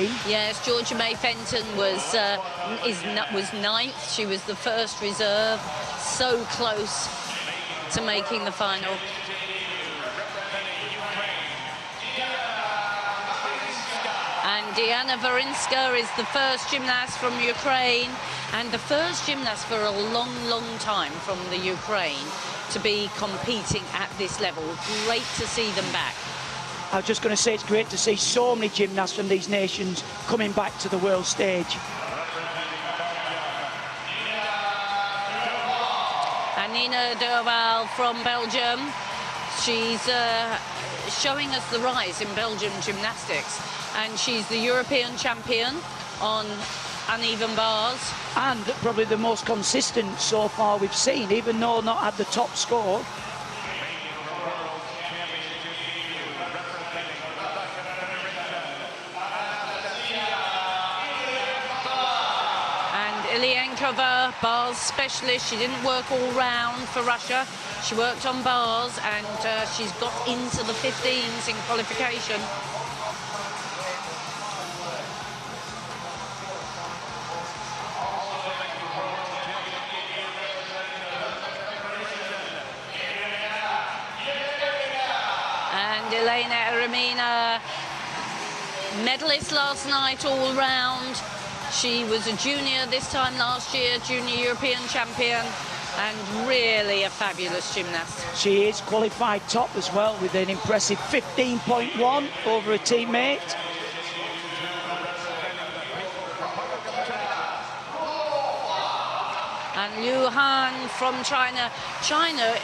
Ukraine. Yes, Georgia May Fenton was ninth. She was the first reserve, so close to making the final. And Diana Varinska is the first gymnast from Ukraine, and the first gymnast for a long, long time from the Ukraine to be competing at this level. Great to see them back. I was just going to say, it's great to see so many gymnasts from these nations coming back to the world stage. And Nina Derval from Belgium, she's showing us the rise in Belgian gymnastics. And she's the European champion on uneven bars. And probably the most consistent so far we've seen, even though not at the top score. And Ilyenkova, bars specialist. She didn't work all round for Russia. She worked on bars, and she's got into the 15s in qualification. Elena Eremina, medalist last night all round. She was a junior this time last year, junior European champion, and really a fabulous gymnast. She is qualified top as well with an impressive 15.1 over a teammate. And Liu Han from China. China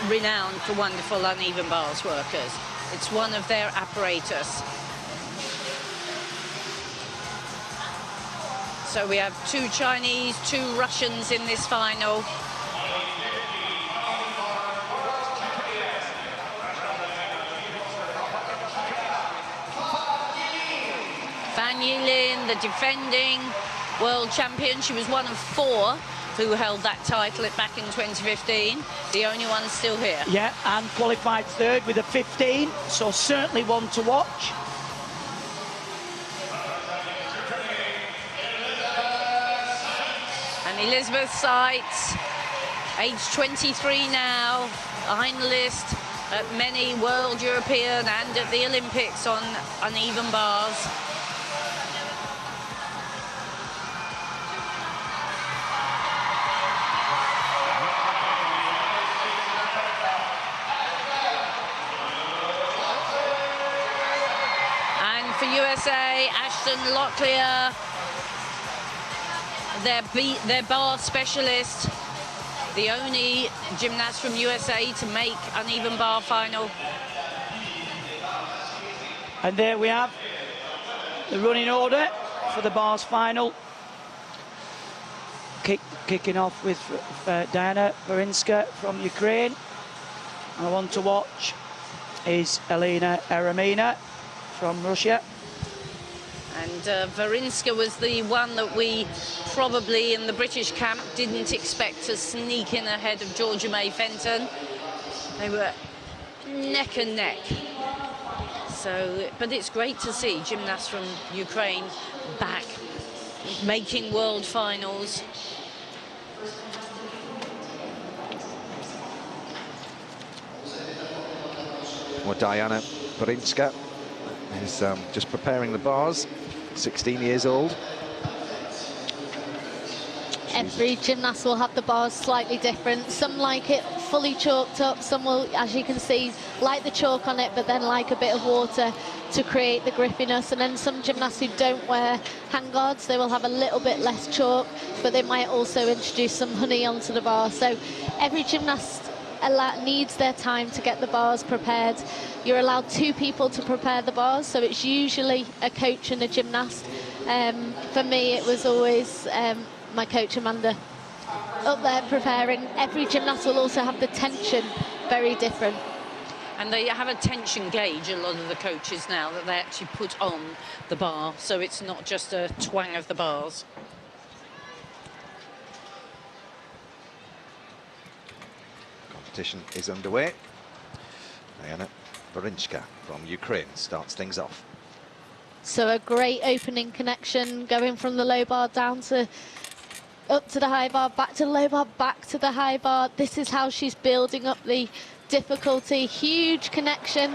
renowned for wonderful uneven bars workers. It's one of their apparatus. So we have 2 Chinese, 2 Russians in this final. Fan Yilin, the defending world champion. She was one of 4 who held that title back in 2015. The only one still here. Yeah, and qualified 3rd with a 15, so certainly one to watch. And Elizabeth Seitz, age 23 now, finalist at many World, European and at the Olympics on uneven bars. For USA, Ashton Locklear, their bar specialist, the only gymnast from USA to make uneven bar final. And there we have the running order for the bars final. Kicking off with Diana Varinska from Ukraine. And the one to watch is Elena Eremina from Russia. And Varinska was the one that we probably in the British camp didn't expect to sneak in ahead of Georgia May Fenton. They were neck and neck. So, but it's great to see gymnasts from Ukraine back making world finals. Well, Diana Varinska is just preparing the bars, 16 years old. Every gymnast will have the bars slightly different. Some like it fully chalked up, some will, as you can see, like the chalk on it, but then like a bit of water to create the grippiness. And then some gymnasts who don't wear hand guards, they will have a little bit less chalk, but they might also introduce some honey onto the bar. So every gymnast needs their time to get the bars prepared. You're allowed 2 people to prepare the bars, so it's usually a coach and a gymnast. For me, it was always my coach Amanda up there preparing. Every gymnast will also have the tension very different. And they have a tension gauge, a lot of the coaches now, that they actually put on the bar, so it's not just a twang of the bars. Competition is underway. Diana Varinska from Ukraine starts things off. So a great opening connection, going from the low bar down to up to the high bar, back to the low bar, back to the high bar. This is how she's building up the difficulty. Huge connection.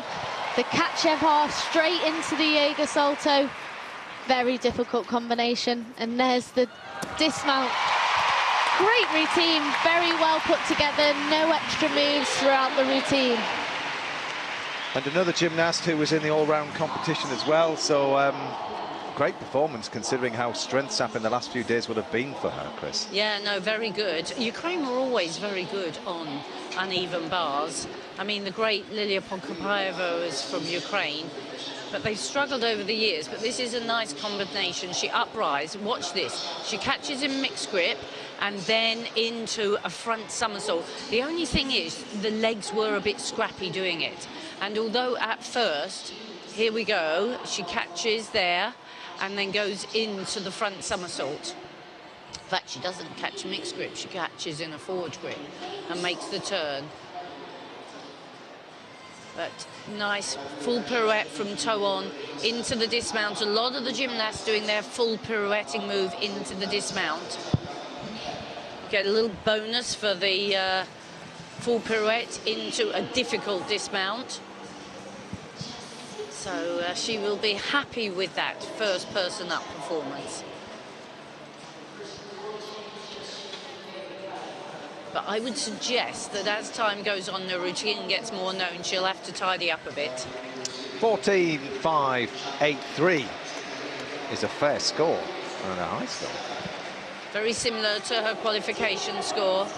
The Kachev half straight into the Jaeger salto. Very difficult combination. And there's the dismount. Great routine, very well put together, no extra moves throughout the routine. And another gymnast who was in the all-round competition as well, so great performance considering how strength-sapping the last few days would have been for her, Chris. Yeah, no, very good. Ukraine were always very good on uneven bars. I mean, the great Lilia Podkopayeva is from Ukraine, but they've struggled over the years. But this is a nice combination. She uprises, watch this, she catches in mixed grip and then into a front somersault. The only thing is the legs were a bit scrappy doing it. And although at first, here we go, she catches there and then goes into the front somersault. In fact, she doesn't catch mixed grip, she catches in a forward grip and makes the turn. But nice full pirouette from toe on into the dismount. A lot of the gymnasts doing their full pirouetting move into the dismount. Get a little bonus for the full pirouette into a difficult dismount. So she will be happy with that first person up performance. But I would suggest that as time goes on, the routine gets more known, she'll have to tidy up a bit. 14.583 is a fair score and a high score. Very similar to her qualification score.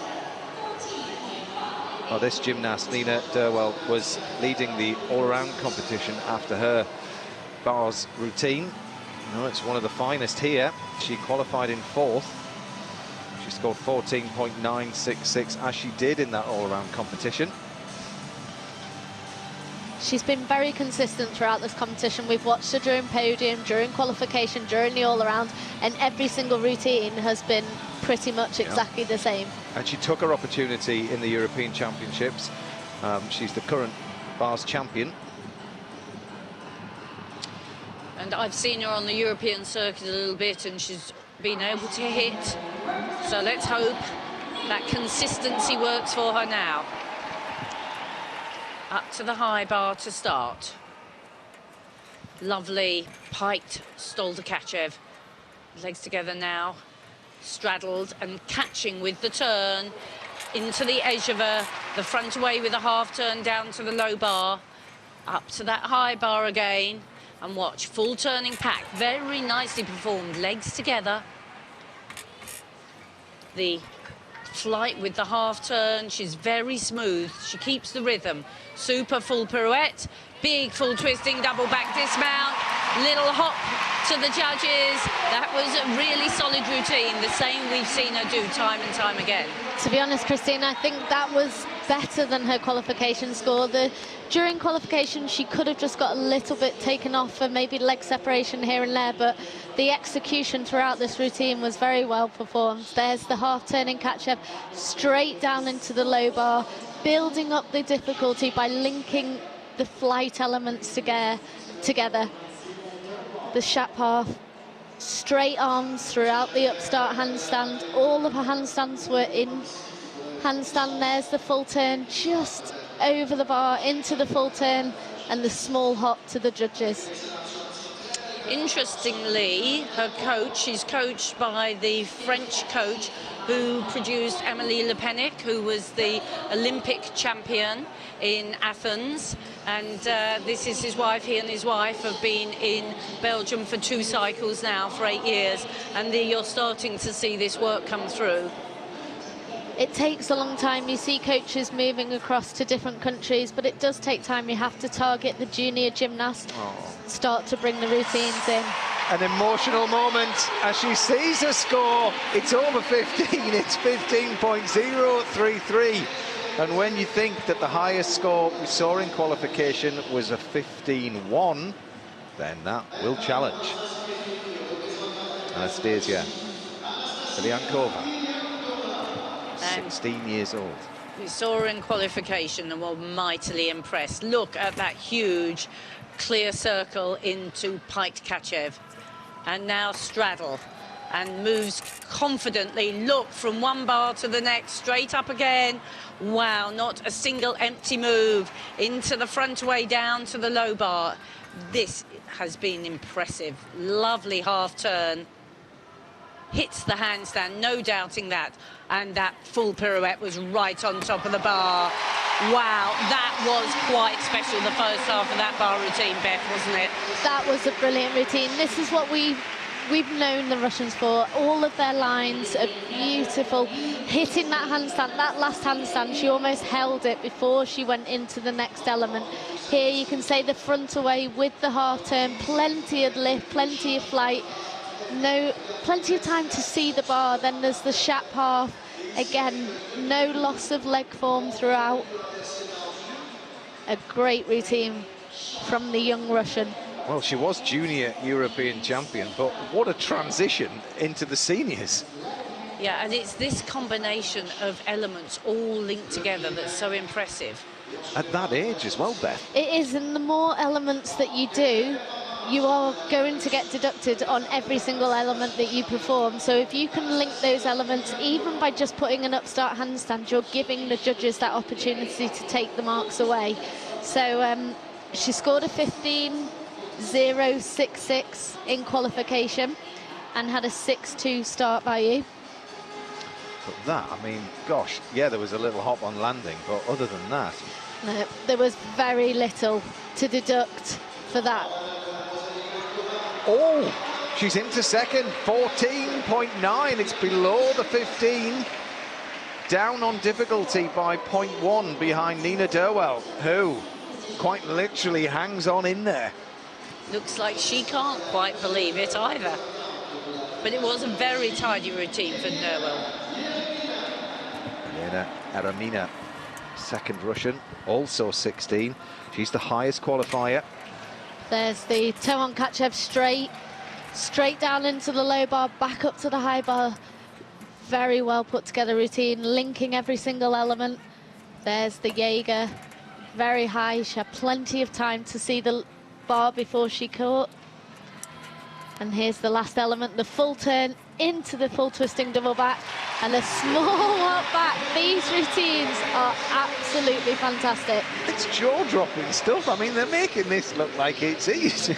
Well, this gymnast, Nina Derwell, was leading the all-around competition after her bars routine. You know, it's one of the finest here. She qualified in 4th. She scored 14.966 as she did in that all-around competition. She's been very consistent throughout this competition. We've watched her during podium, during qualification, during the all-around, and every single routine has been pretty much exactly the same. And she took her opportunity in the European Championships. She's the current bars champion. And I've seen her on the European circuit a little bit, and she's been able to hit. So let's hope that consistency works for her now. Up to the high bar to start. Lovely piked Stoltakachev. Legs together now. Straddled and catching with the turn into the edge of the front away with a half turn down to the low bar. Up to that high bar again. And watch, full turning pack. Very nicely performed. Legs together. The flight with the half turn, she's very smooth, she keeps the rhythm. Super full pirouette, big full twisting double back dismount, little hop to the judges. That was a really solid routine, the same we've seen her do time and time again. To be honest, Christine, I think that was better than her qualification score. During qualification, she could have just got a little bit taken off for maybe leg separation here and there, but the execution throughout this routine was very well performed. There's the half-turning Kachev straight down into the low bar, building up the difficulty by linking the flight elements together. The Shap half, straight arms throughout the upstart handstand. All of her handstands were in handstand. There's the full turn just over the bar into the full turn and the small hop to the judges. Interestingly, her coach, she's coached by the French coach who produced Emily Lepennick, who was the Olympic champion in Athens. And this is his wife. He and his wife have been in Belgium for 2 cycles now, for 8 years. And you're starting to see this work come through. It takes a long time. You see coaches moving across to different countries, but it does take time. You have to target the junior gymnast, start to bring the routines in. An emotional moment as she sees her score. It's over 15, it's 15.033. And when you think that the highest score we saw in qualification was a 15.1, then that will challenge. Anastasia Iliankova, 16 years old. We saw her in qualification and were mightily impressed. Look at that huge clear circle into Pite Kachev. And now straddle and moves confidently. Look, from one bar to the next, straight up again. Wow, not a single empty move. Into the front away, down to the low bar. This has been impressive. Lovely half turn. Hits the handstand, no doubting that. And that full pirouette was right on top of the bar. Wow, that was quite special, the first half of that bar routine, Beth, wasn't it? That was a brilliant routine. This is what we've known the Russians for. All of their lines are beautiful. Hitting that handstand, that last handstand, she almost held it before she went into the next element. Here you can say the front away with the half turn, plenty of lift, plenty of flight. Plenty of time to see the bar. Then there's the Shap half. Again, no loss of leg form throughout. A great routine from the young Russian. Well, she was junior European champion, but what a transition into the seniors. Yeah, and it's this combination of elements all linked together that's so impressive. At that age as well, Beth. It is, and the more elements that you do, you are going to get deducted on every single element that you perform. So if you can link those elements, even by just putting an upstart handstand, you're giving the judges that opportunity to take the marks away. So she scored a 15.066 in qualification and had a 6.2 start value. But that, I mean, gosh, yeah, there was a little hop on landing, but other than that... No, there was very little to deduct for that. Oh, she's into second, 14.9. It's below the 15. Down on difficulty by 0.1 behind Nina Derwell, who quite literally hangs on in there. Looks like she can't quite believe it either. But it was a very tidy routine for Derwell. Elena Aramina, second Russian, also 16. She's the highest qualifier. There's the toe on Kachev straight down into the low bar, back up to the high bar. Very well put together routine, linking every single element. There's the Jaeger, very high. She had plenty of time to see the bar before she caught. And here's the last element, the full turn into the full twisting double back and a small walk back. These routines are absolutely fantastic. It's jaw-dropping stuff. I mean, they're making this look like it's easy.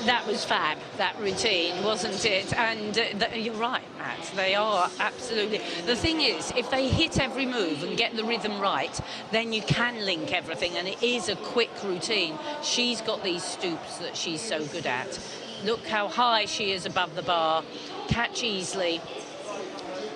That was fab, that routine, wasn't it? And you're right, Matt, they are absolutely. The thing is, if they hit every move and get the rhythm right, then you can link everything, and it is a quick routine. She's got these stoops that she's so good at. Look how high she is above the bar, catch easily.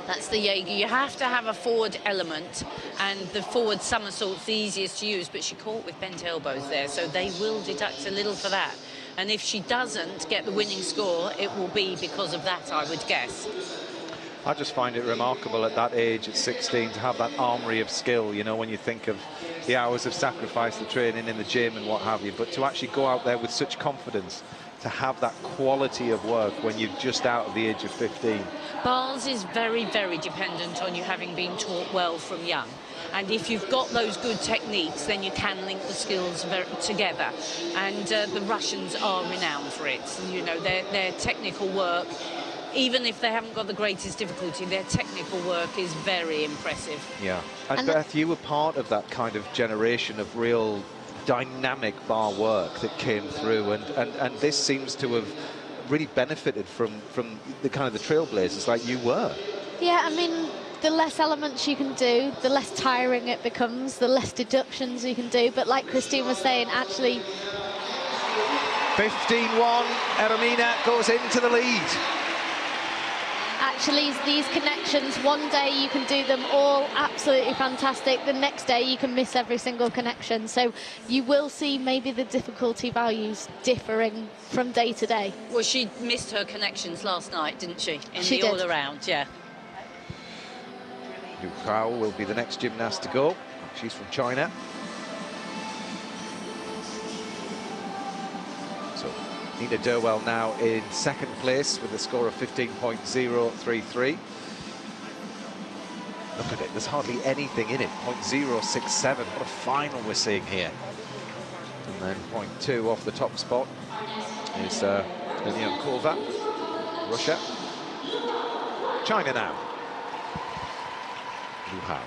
That's the Jaeger. You have to have a forward element, and the forward somersault's the easiest to use, but she caught with bent elbows there, so they will deduct a little for that. And if she doesn't get the winning score, it will be because of that, I would guess. I just find it remarkable at that age, at 16, to have that armory of skill, you know, when you think of the hours of sacrifice, the training in the gym and what have you, but to actually go out there with such confidence, to have that quality of work when you're just out of the age of 15. Bars is very, very dependent on you having been taught well from young. And if you've got those good techniques, then you can link the skills together. And the Russians are renowned for it. You know, their technical work, even if they haven't got the greatest difficulty, their technical work is very impressive. Yeah. And Beth, you were part of that kind of generation of real dynamic bar work that came through, and this seems to have really benefited from the kind of the trailblazers like you were. Yeah, I mean, the less elements you can do, the less tiring it becomes, the less deductions you can do. But like Christine was saying, actually... 15-1, Eremina goes into the lead. Actually, these connections, one day you can do them all absolutely fantastic. The next day you can miss every single connection. So you will see maybe the difficulty values differing from day to day. Well, she missed her connections last night, didn't she? She did. all-around, yeah. Liu Hao will be the next gymnast to go. She's from China. So Nina Derwell now in second place with a score of 15.033. Look at it, there's hardly anything in it. 0.067, what a final we're seeing here. And then 0.2 off the top spot is Kurva, Russia. China now. Liu Hao.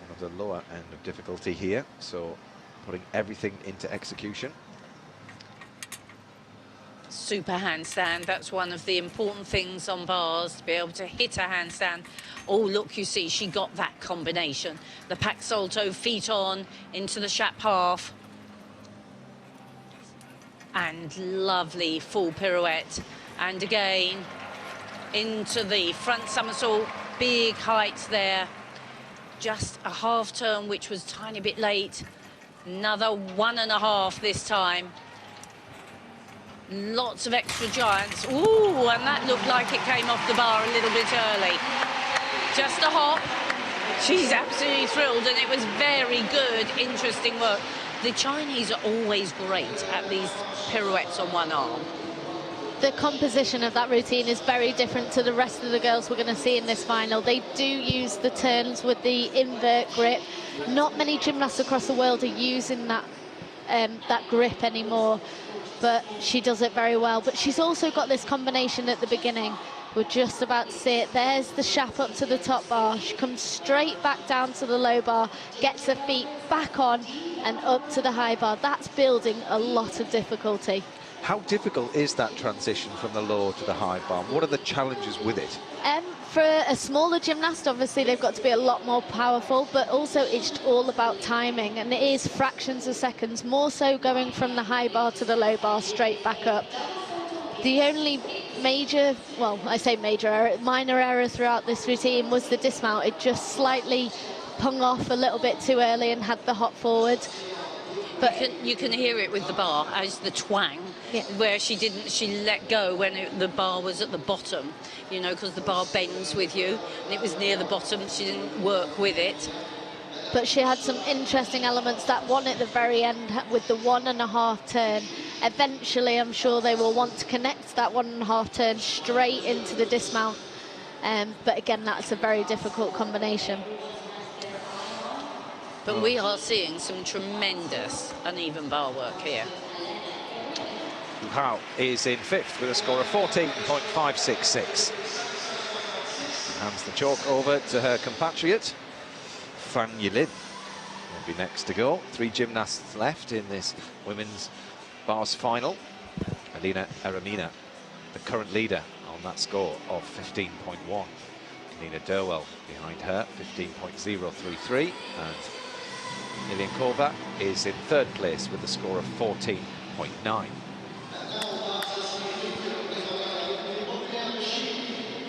One of the lower end of difficulty here, so putting everything into execution. Super handstand, that's one of the important things on bars, to be able to hit a handstand. Oh, look, you see, she got that combination. The pack salto, feet on, into the Shap half. And lovely full pirouette. And again, into the front somersault, big heights there. Just a half turn, which was a tiny bit late. Another 1.5 this time. Lots of extra giants. Ooh, and that looked like it came off the bar a little bit early. Just a hop. She's absolutely thrilled, and it was very good, interesting work. The Chinese are always great at these pirouettes on one arm. The composition of that routine is very different to the rest of the girls we're going to see in this final. They do use the turns with the invert grip. Not many gymnasts across the world are using that grip anymore, but she does it very well. But she's also got this combination at the beginning. We're just about to see it. There's the Shap up to the top bar. She comes straight back down to the low bar, gets her feet back on and up to the high bar. That's building a lot of difficulty. How difficult is that transition from the low to the high bar? What are the challenges with it? For a smaller gymnast, obviously they've got to be a lot more powerful, but also it's all about timing, and it is fractions of seconds, more so going from the high bar to the low bar straight back up. The only major, well, I say major error, minor error throughout this routine was the dismount. It just slightly hung off a little bit too early and had the hop forward. But you can hear it with the bar as the twang, yeah, where she let go when the bar was at the bottom, you know, because the bar bends with you, and it was near the bottom. She didn't work with it. But she had some interesting elements. That one at the very end with the 1.5 turn. Eventually, I'm sure they will want to connect that 1.5 turn straight into the dismount. But again, that's a very difficult combination. But we are seeing some tremendous uneven bar work here. Liu Hao is in 5th with a score of 14.566. Hands the chalk over to her compatriot, Fan Yilin. Will be next to go. 3 gymnasts left in this women's bars final. Elina Eremina, the current leader on that score of 15.1. Nina Derwell behind her, 15.033. And Ilian Kurva is in 3rd place with a score of 14.9.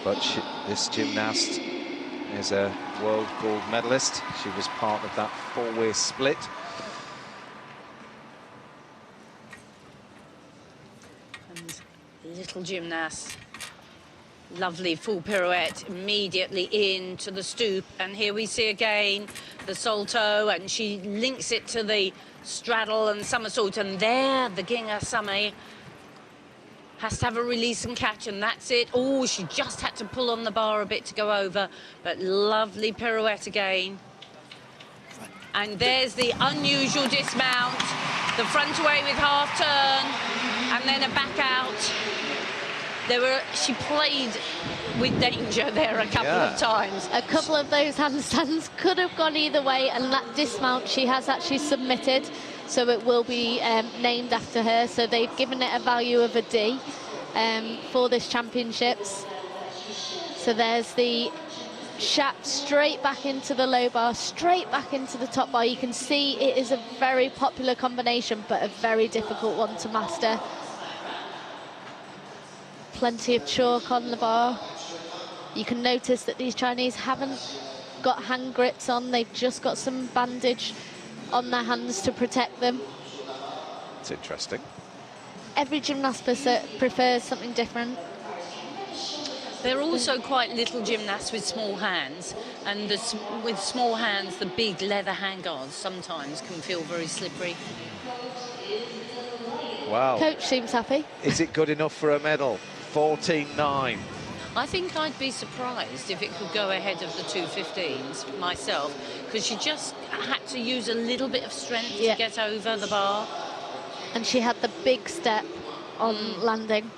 But this gymnast is a world gold medalist. She was part of that 4-way split. And little gymnast. Lovely full pirouette, immediately into the stoop. And here we see again the salto, and she links it to the straddle and somersault. And there, the Ginga Same has to have a release and catch, and that's it. Oh, she just had to pull on the bar a bit to go over, but lovely pirouette again. And there's the unusual dismount, the front away with half turn, and then a back out. She played with danger there a couple of times. A couple of those handstands could have gone either way, and that dismount she has actually submitted, so it will be named after her. So they've given it a value of a D for this championships. So there's the Shap straight back into the low bar, straight back into the top bar. You can see it is a very popular combination, but a very difficult one to master. Plenty of chalk on the bar. You can notice that these Chinese haven't got hand grips on. They've just got some bandage on their hands to protect them. It's interesting. Every gymnast prefers something different. They're also quite little gymnasts with small hands, and with small hands, the big leather handguards sometimes can feel very slippery. Wow. Coach seems happy. Is it good enough for a medal? 14.9. I think I'd be surprised if it could go ahead of the 2:15s myself, because she just had to use a little bit of strength to get over the bar. And she had the big step on landing.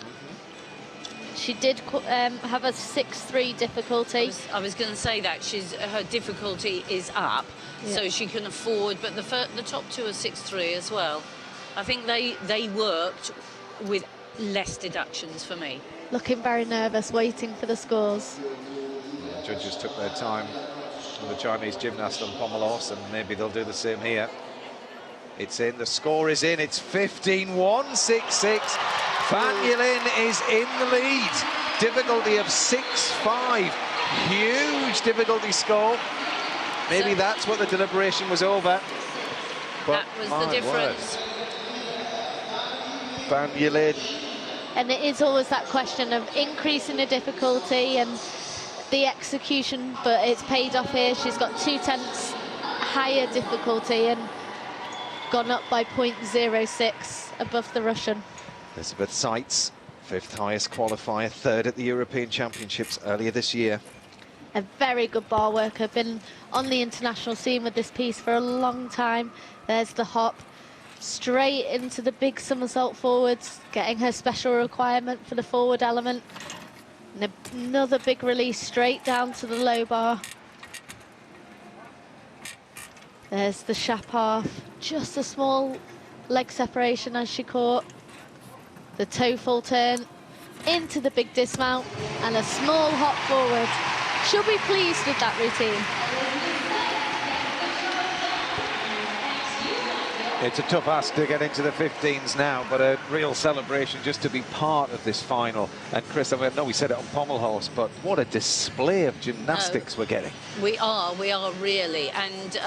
She did have a 6-3 difficulty. I was going to say that her difficulty is up, so she can afford. But the top two are 6-3 as well. I think they worked with less deductions for me. Looking very nervous, waiting for the scores. The judges took their time with the Chinese gymnast on pommel horse, and maybe they'll do the same here. It's in, the score is in, it's 15-1-6-6. Fan Yilin is in the lead. Difficulty of 6-5. Huge difficulty score. Maybe that's what the deliberation was over. But that was the difference. Fan Yilin. And it is always that question of increasing the difficulty and the execution, but it's paid off here. She's got 2/10 higher difficulty and gone up by 0.06 above the Russian. Elizabeth Seitz, 5th highest qualifier, 3rd at the European Championships earlier this year. A very good bar worker, been on the international scene with this piece for a long time. There's the hop, straight into the big somersault forwards, getting her special requirement for the forward element. And another big release straight down to the low bar. There's the Shapov, just a small leg separation as she caught. The toe full turn into the big dismount and a small hop forward. She'll be pleased with that routine. It's a tough ask to get into the 15s now, but a real celebration just to be part of this final. And Chris, I know we said it on pommel horse, but what a display of gymnastics we're getting. We are really. And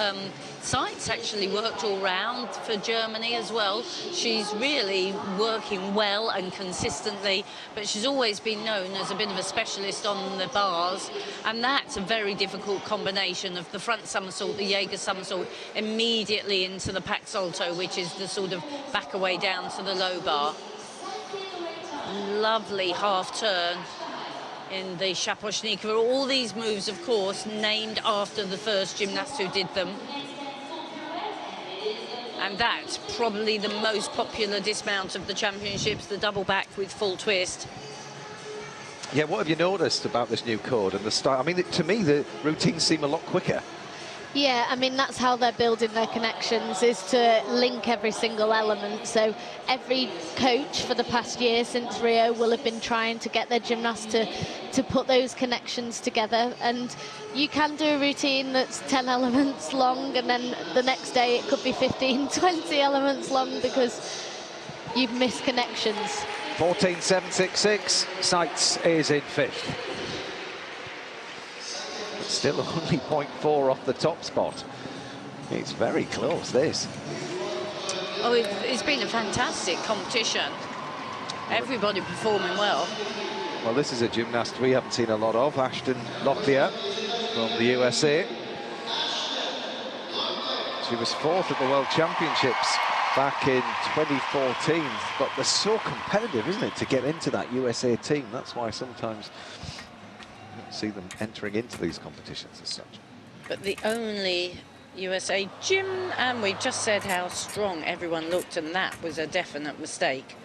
Seitz actually worked all round for Germany as well. She's really working well and consistently, but she's always been known as a bit of a specialist on the bars. And that's a very difficult combination of the front somersault, the Jaeger somersault, immediately into the pack salto, which is the sort of back away down to the low bar. Lovely half turn in the Shaposhnikova. All these moves, of course, named after the first gymnast who did them. And that's probably the most popular dismount of the championships, the double back with full twist. Yeah, what have you noticed about this new code and the style? I mean, to me, the routines seem a lot quicker. Yeah, I mean, that's how they're building their connections, is to link every single element. So every coach for the past year since Rio will have been trying to get their gymnasts to put those connections together. And you can do a routine that's 10 elements long, and then the next day it could be 15, 20 elements long because you've missed connections. 14.766, Seitz is in 5th. Still only 0.4 off the top spot. It's very close, this. Oh, it's been a fantastic competition. Everybody performing well. Well, this is a gymnast we haven't seen a lot of, Ashton Locklear from the USA. She was 4th at the World Championships back in 2014, but they're so competitive, isn't it, to get into that USA team? That's why sometimes you don't see them entering into these competitions as such. But the only USA gym, and we've just said how strong everyone looked, and that was a definite mistake.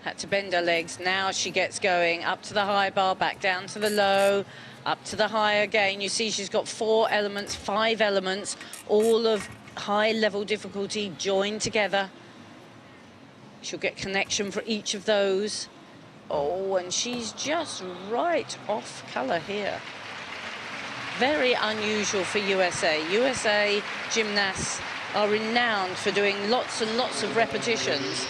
Had to bend her legs. Now she gets going up to the high bar, back down to the low, up to the high again. You see she's got 4 elements, 5 elements, all of high level difficulty joined together. She'll get connection for each of those. Oh, and she's just right off colour here. Very unusual for USA. USA gymnasts are renowned for doing lots and lots of repetitions.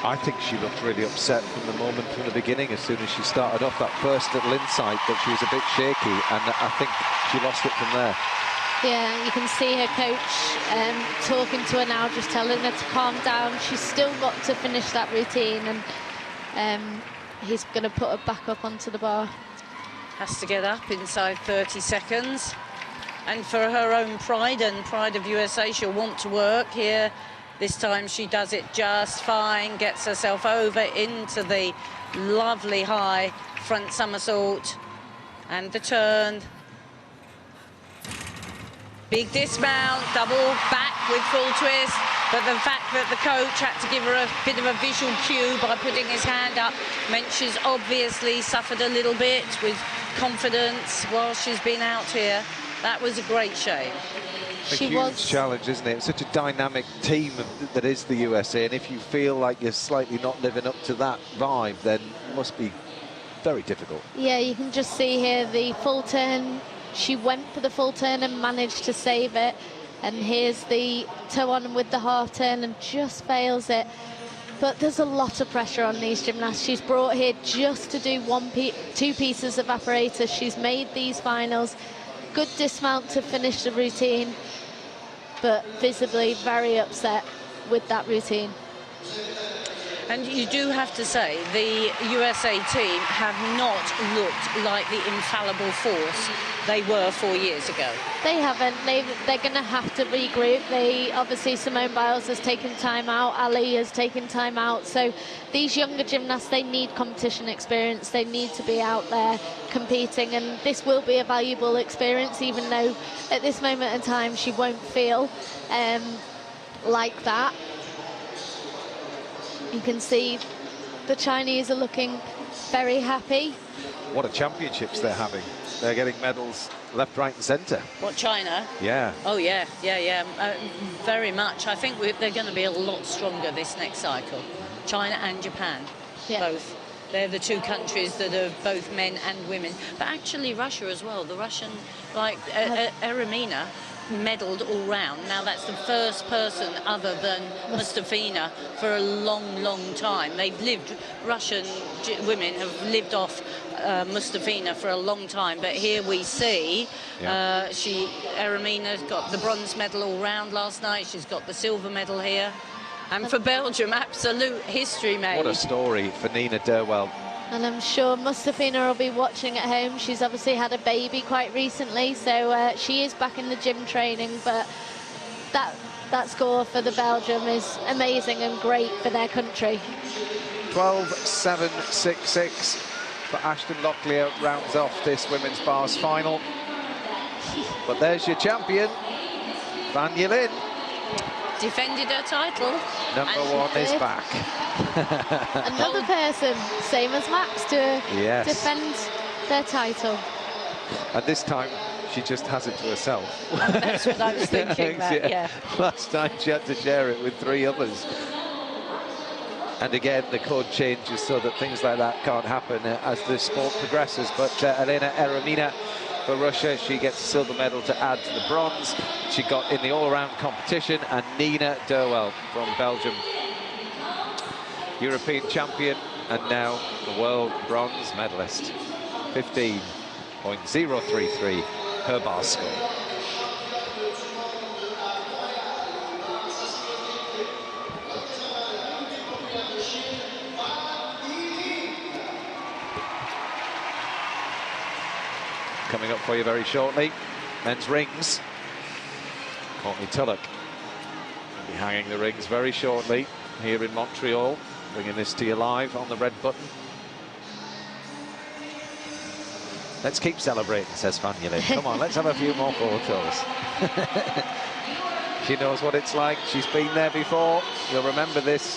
I think she looked really upset from the moment, from the beginning, as soon as she started off that first little insight, that she was a bit shaky, and I think she lost it from there. Yeah, you can see her coach talking to her now, just telling her to calm down. She's still got to finish that routine, and he's going to put her back up onto the bar. Has to get up inside 30 seconds. And for her own pride and pride of USA, she'll want to work here This time she does it just fine, gets herself over into the lovely high front somersault and the turn. Big dismount, double back with full twist, but the fact that the coach had to give her a bit of a visual cue by putting his hand up meant she's obviously suffered a little bit with confidence while she's been out here. That was a great shame. A huge challenge, isn't it? It's such a dynamic team that is the USA, and if you feel like you're slightly not living up to that vibe, then it must be very difficult. Yeah, you can just see here the full turn. She went for the full turn and managed to save it. And here's the toe on with the half turn and just fails it. But there's a lot of pressure on these gymnasts. She's brought here just to do two pieces of apparatus. She's made these finals. Good dismount to finish the routine, but visibly very upset with that routine. And you do have to say, the USA team have not looked like the infallible force they were 4 years ago. They haven't. They're going to have to regroup. Obviously, Simone Biles has taken time out. Ali has taken time out. So these younger gymnasts, they need competition experience. They need to be out there competing. And this will be a valuable experience, even though at this moment in time, she won't feel like that. You can see the Chinese are looking very happy. What a championships they're having. They're getting medals left, right and centre. What, China? Yeah. Oh, yeah. Very much. I think they're going to be a lot stronger this next cycle. China and Japan, both. They're the two countries that are both men and women. But actually Russia as well. The Russian, like Eremina, medalled all round. Now that's the first person other than Mustafina for a long, long time. They've lived, Russian women have lived off Mustafina for a long time, but here we see Eremina's got the bronze medal all round last night. She's got the silver medal here. And for Belgium, absolute history made. What a story for Nina Derwell. And I'm sure Mustafina will be watching at home. She's obviously had a baby quite recently, so she is back in the gym training, but that score for the Belgium is amazing and great for their country. 12.766 for Ashton Locklear rounds off this women's bars final. But there's your champion, Van Yelin. Defended her title. Number one is back. Another person, same as Max, to defend their title. And this time, she just has it to herself. That's what I was thinking about, yeah. Last time she had to share it with 3 others. And again, the code changes so that things like that can't happen as the sport progresses. But Elena Eremina for Russia, she gets a silver medal to add to the bronze. She got in the all-around competition. And Nina Derwell from Belgium, European champion and now the world bronze medalist. 15.033 her bar score. Coming up for you very shortly, men's rings. Courtney Tulloch will be hanging the rings very shortly here in Montreal, bringing this to you live on the red button. Let's keep celebrating, says Van Yelin. Come on, let's have a few more photos. She knows what it's like. She's been there before. You'll remember this.